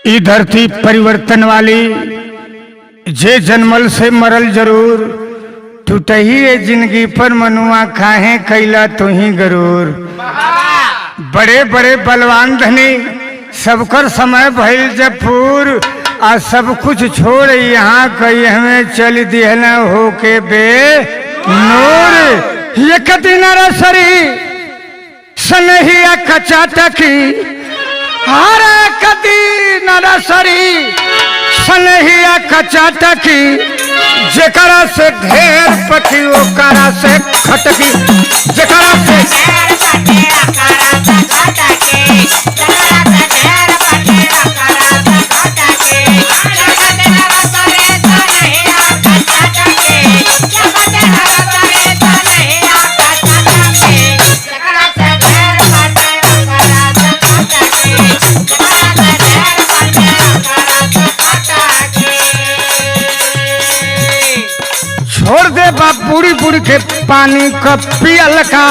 ई धरती परिवर्तन वाली जे जन्मल से मरल जरूर टूटही है जिंदगी पर मनुआ खाहे कैला तो ही गरूर। बड़े बड़े बलवान धनी सबकर समय भइल जब पूर आ सब कुछ छोड़ यहाँ कही हमें चल दिहना हो के बे नूर। ये कदीना रसरी सनहिया कचा टकी हरे कदीना रसरी सनहिया कचा टकी जेकरा से ढेर पटी ओकरा से खटकी जेकरा से छोड़ दे बाप बुढ़ी बुढ़ी के पानी का पियल का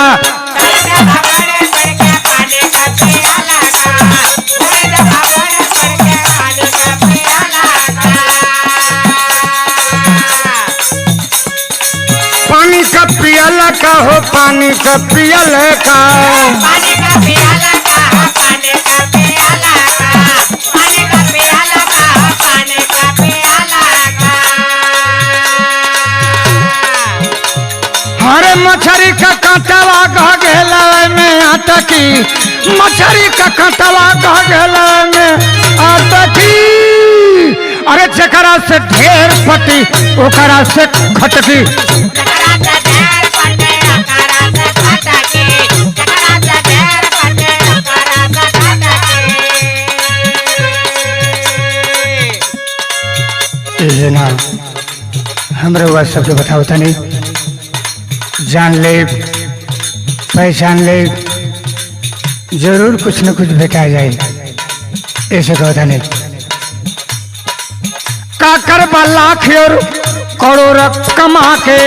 पानी का पियल का हो पानी का पियल का हरे मछरी का कांटावा कह गेला में आटकी मछरी का कांटावा कह गेला में आटकी अरे जकरा से ढेर पटी ओकरा से खटकी ये ना हमरे वह सबके बताओ था नहीं जान ले पहचान ले जरूर कुछ न कुछ भेटा जाए ऐसे तो होता नहीं। काकर लाख और करोड़ कमा के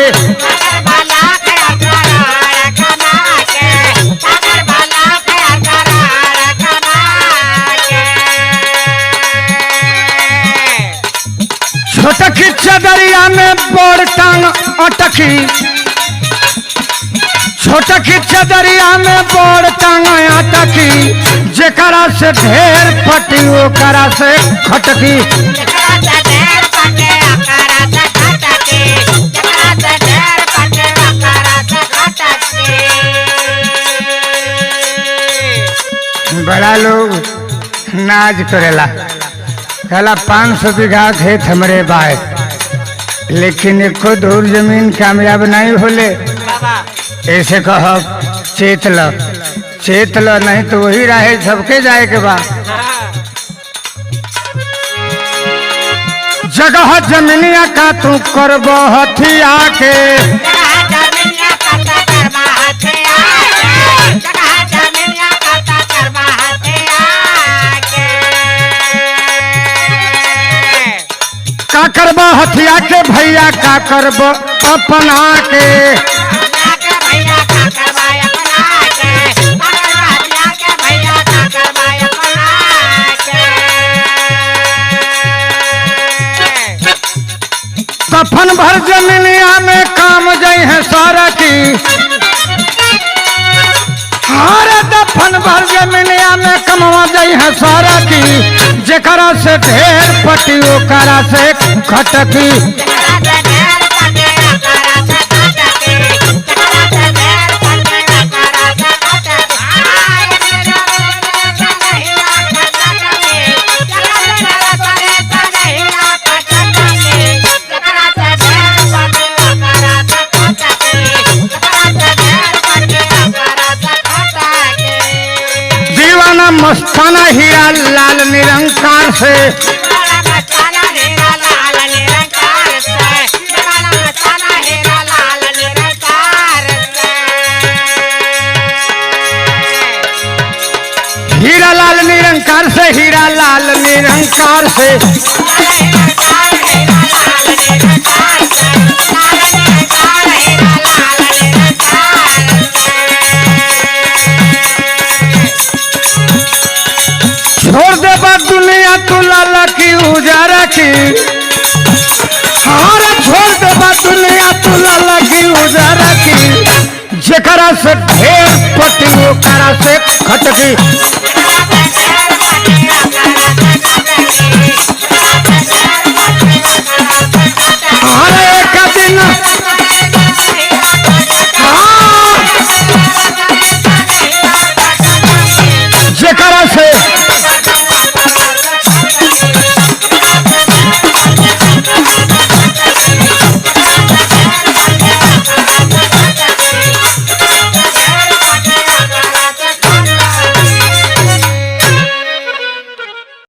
छोटा खिच्चा दरिया में बोर टांग अटकी छोटा खिच्चा दरिया में बोर टांग अटकी जेकरा से ढेर पटी ओकरा से खटकी बड़ा लोग नाज करेला कहला 500 बीघा खेत हमरे बाय लेकिन एको दूर जमीन कामयाब नहीं होले ऐसे कह चेत लो नहीं तो वही रहे सबके जाए के बाद जगह जमीनिया का तू करब हथिया के का करब हथिया के भैया का करब अपना के कफन भर जमीनिया में काम जाई है सारा की हरे दफन भर जमीनिया में कमवा जाई है सारा की जेकरा से ढेर पटी ओकरा से खटकी मस्ताना हीरा लाल निरंकार से हीरा लाल निरंकार से हीरा लाल निरंकार से छोड़ दे बात दुनिया तू तू लाला की उजारा की हार छोड़ दे दुनिया तू लाला की उजारा की जकरा से ढेर पटी ओकरा से खटकी